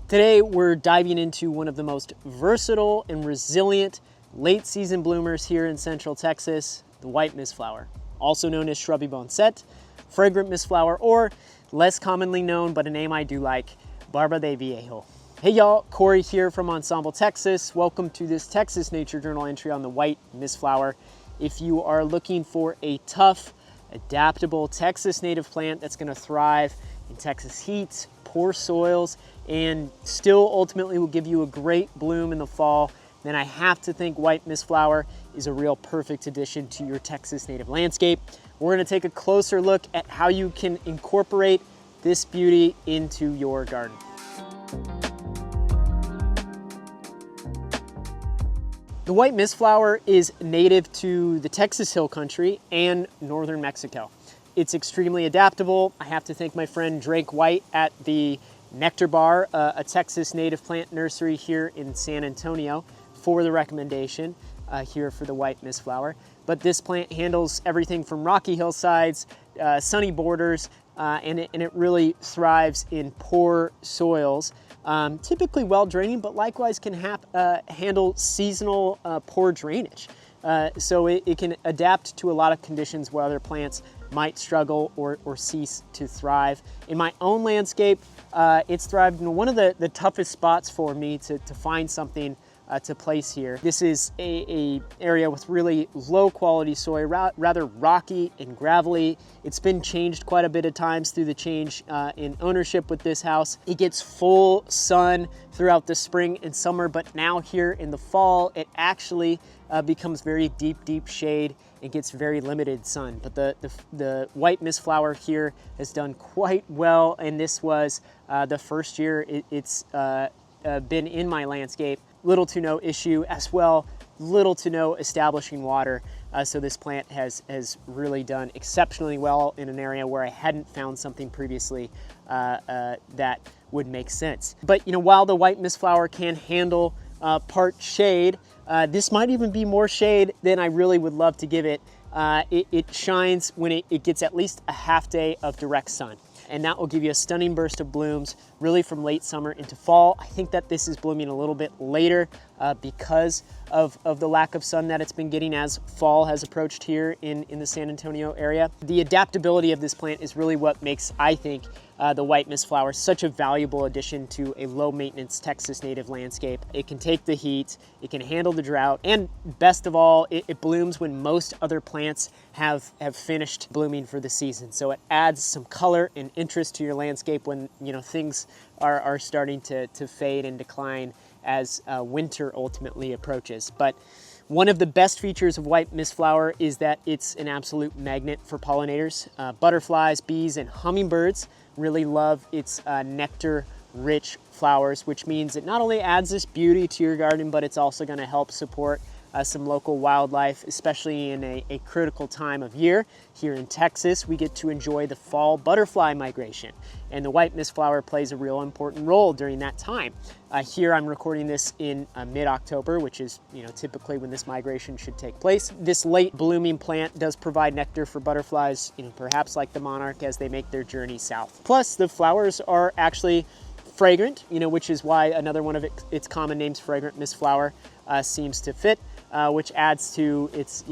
Today, we're diving into one of the most versatile and resilient late season bloomers here in Central Texas, the White Mistflower, also known as Shrubby Boneset, Fragrant Mistflower, or less commonly known, but a name I do like, Barba de Viejo. Hey y'all, Corey here from Ensemble, Texas. Welcome to this Texas Nature Journal entry on the White Mistflower. If you are looking for a tough, adaptable Texas native plant that's gonna thrive in Texas heat, poor soils, and still ultimately will give you a great bloom in the fall, then I have to think White Mistflower is a real perfect addition to your Texas native landscape. We're gonna take a closer look at how you can incorporate this beauty into your garden. The White Mistflower is native to the Texas Hill Country and northern Mexico. It's extremely adaptable. I have to thank my friend Drake White at the Nectar Bar, a Texas native plant nursery here in San Antonio, for the recommendation here for the White Mistflower. But this plant handles everything from rocky hillsides, sunny borders, and it really thrives in poor soils. Typically well draining, but likewise can handle seasonal poor drainage. So it can adapt to a lot of conditions where other plants might struggle or cease to thrive. In my own landscape, it's thrived in one of the toughest spots for me to find something to place here. This is a area with really low quality soil, rather rocky and gravelly. It's been changed quite a bit of times through the change in ownership with this house. It gets full sun throughout the spring and summer, but now here in the fall, it actually becomes very deep shade and gets very limited sun. But the White Mistflower here has done quite well, and this was the first year it's been in my landscape. Little to no issue, as well little to no establishing water. So this plant has really done exceptionally well in an area where I hadn't found something previously that would make sense. But you know, while the White Mistflower can handle part shade, this might even be more shade than I really would love to give it. It shines when it gets at least a half day of direct sun. And that will give you a stunning burst of blooms really from late summer into fall. I think that this is blooming a little bit later because of the lack of sun that it's been getting as fall has approached here in the San Antonio area. The adaptability of this plant is really what makes, I think, the White Mistflower such a valuable addition to a low maintenance Texas native landscape. It can take the heat, it can handle the drought, and best of all, it blooms when most other plants have finished blooming for the season. So it adds some color and interest to your landscape when things are starting to fade and decline as winter ultimately approaches. But one of the best features of White Mistflower is that it's an absolute magnet for pollinators. Butterflies, bees, and hummingbirds really love its nectar-rich flowers, which means it not only adds this beauty to your garden, but it's also going to help support some local wildlife, especially in a critical time of year. Here in Texas, we get to enjoy the fall butterfly migration, and the White Mistflower plays a real important role during that time. Here I'm recording this in mid-October, which is typically when this migration should take place. This late blooming plant does provide nectar for butterflies, perhaps like the monarch as they make their journey south. Plus, the flowers are actually fragrant, which is why another one of its common names, Fragrant Mistflower, seems to fit. Which adds to its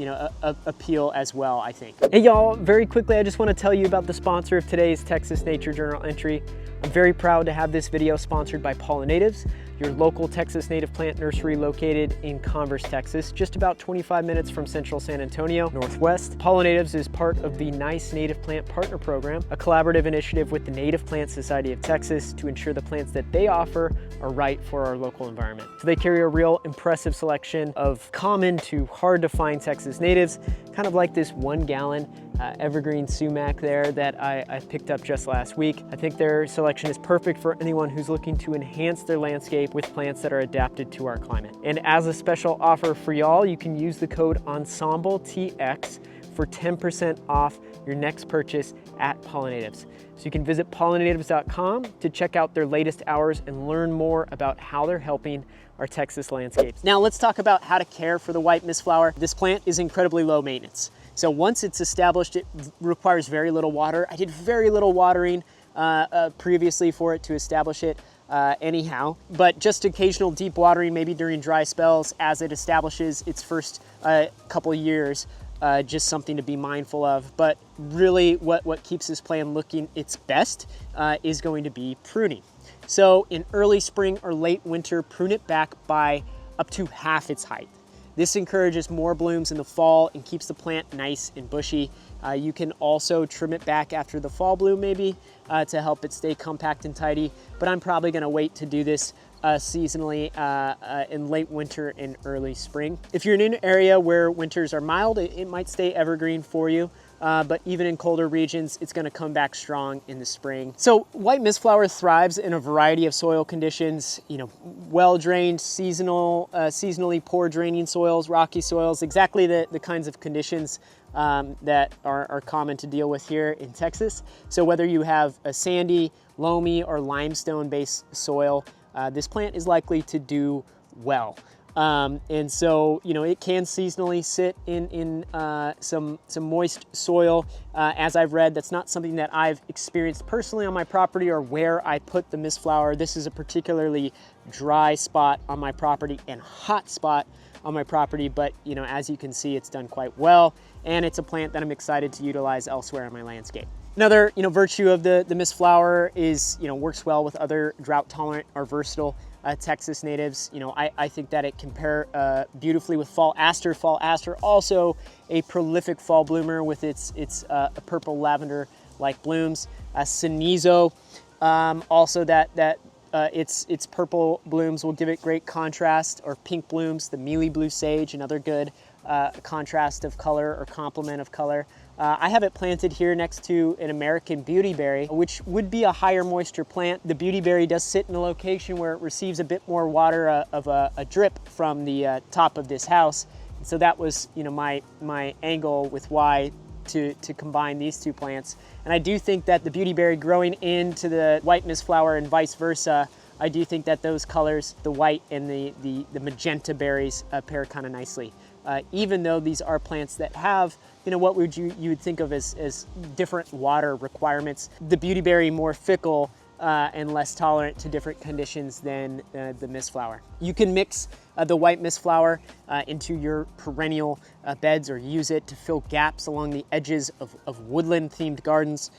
appeal as well, I think. Hey y'all, very quickly, I just want to tell you about the sponsor of today's Texas Nature Journal entry. I'm very proud to have this video sponsored by Pollinatives, your local Texas native plant nursery located in Converse, Texas, just about 25 minutes from central San Antonio, northwest. Pollinatives is part of the NICE Native Plant Partner Program, a collaborative initiative with the Native Plant Society of Texas to ensure the plants that they offer are right for our local environment. So they carry a real impressive selection of common to hard to find Texas natives, kind of like this 1 gallon evergreen sumac there that I picked up just last week. I think their selection is perfect for anyone who's looking to enhance their landscape with plants that are adapted to our climate. And as a special offer for y'all, you can use the code ENSEMBLETX for 10% off your next purchase at Pollinatives. So you can visit pollinatives.com to check out their latest hours and learn more about how they're helping our Texas landscapes. Now let's talk about how to care for the White Mistflower. This plant is incredibly low maintenance. So once it's established, it requires very little water. I did very little watering previously for it to establish it. anyhow. But just occasional deep watering, maybe during dry spells as it establishes its first couple years, just something to be mindful of. But really what keeps this plant looking its best is going to be pruning. So in early spring or late winter, prune it back by up to half its height. This encourages more blooms in the fall and keeps the plant nice and bushy. You can also trim it back after the fall bloom maybe to help it stay compact and tidy, but I'm probably gonna wait to do this seasonally in late winter and early spring. If you're in an area where winters are mild, it might stay evergreen for you. But even in colder regions, it's gonna come back strong in the spring. So White Mistflower thrives in a variety of soil conditions, you know, well-drained, seasonally poor draining soils, rocky soils, exactly the kinds of conditions that are common to deal with here in Texas. So whether you have a sandy, loamy, or limestone-based soil, this plant is likely to do well. And so, you know, it can seasonally sit in some moist soil. As I've read, that's not something that I've experienced personally on my property or where I put the Mistflower. This is a particularly dry spot on my property and hot spot on my property, but you know, as you can see, it's done quite well, and it's a plant that I'm excited to utilize elsewhere in my landscape. Another, you know, virtue of the Mistflower is, you know, works well with other drought tolerant or versatile Texas natives. You know, I think that it can pair beautifully with fall aster. Fall aster, also a prolific fall bloomer with its purple lavender like blooms. Cenizo, also its purple blooms will give it great contrast, or pink blooms, the mealy blue sage, another good contrast of color or complement of color. I have it planted here next to an American beautyberry, which would be a higher moisture plant. The beautyberry does sit in a location where it receives a bit more water of a drip from the top of this house. And so that was, you know, my angle with why to combine these two plants. And I do think that the beautyberry growing into the White Mistflower and vice versa, I do think that those colors, the white and the magenta berries, pair kind of nicely. Even though these are plants that have, you know, what you would think of as different water requirements. The beautyberry more fickle and less tolerant to different conditions than the Mistflower. You can mix the White Mistflower into your perennial beds, or use it to fill gaps along the edges of woodland-themed gardens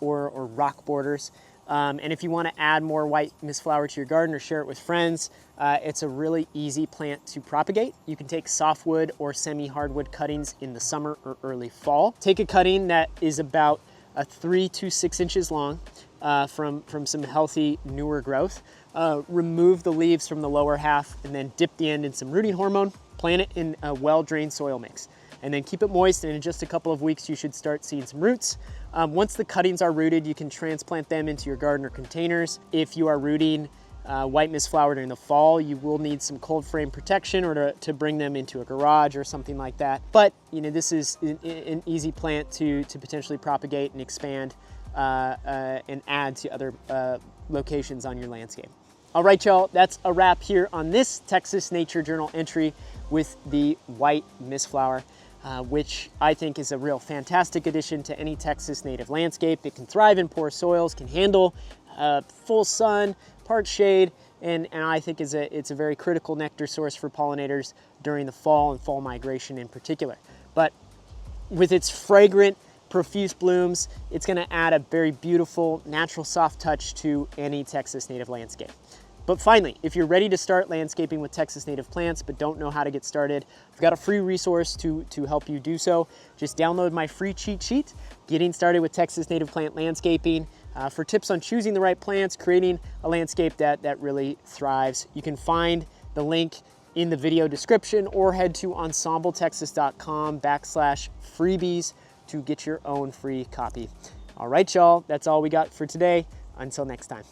or rock borders. And if you want to add more White Mistflower to your garden or share it with friends, it's a really easy plant to propagate. You can take softwood or semi-hardwood cuttings in the summer or early fall. Take a cutting that is about 3 to 6 inches long from some healthy newer growth. Remove the leaves from the lower half and then dip the end in some rooting hormone. Plant it in a well-drained soil mix. And then keep it moist, and in just a couple of weeks you should start seeing some roots. Once the cuttings are rooted, you can transplant them into your garden or containers. If you are rooting White Mistflower during the fall, you will need some cold frame protection or to bring them into a garage or something like that. But you know, this is an easy plant to potentially propagate and expand and add to other locations on your landscape. All right, y'all, that's a wrap here on this Texas Nature Journal entry with the White Mistflower. Which I think is a real fantastic addition to any Texas native landscape. It can thrive in poor soils, can handle full sun, part shade, and I think it's a very critical nectar source for pollinators during the fall and fall migration in particular. But with its fragrant, profuse blooms, it's gonna add a very beautiful, natural soft touch to any Texas native landscape. But finally, if you're ready to start landscaping with Texas native plants but don't know how to get started, I've got a free resource to help you do so. Just download my free cheat sheet, Getting Started with Texas Native Plant Landscaping, for tips on choosing the right plants, creating a landscape that really thrives. You can find the link in the video description or head to ensembletexas.com/freebies to get your own free copy. All right, y'all, that's all we got for today. Until next time.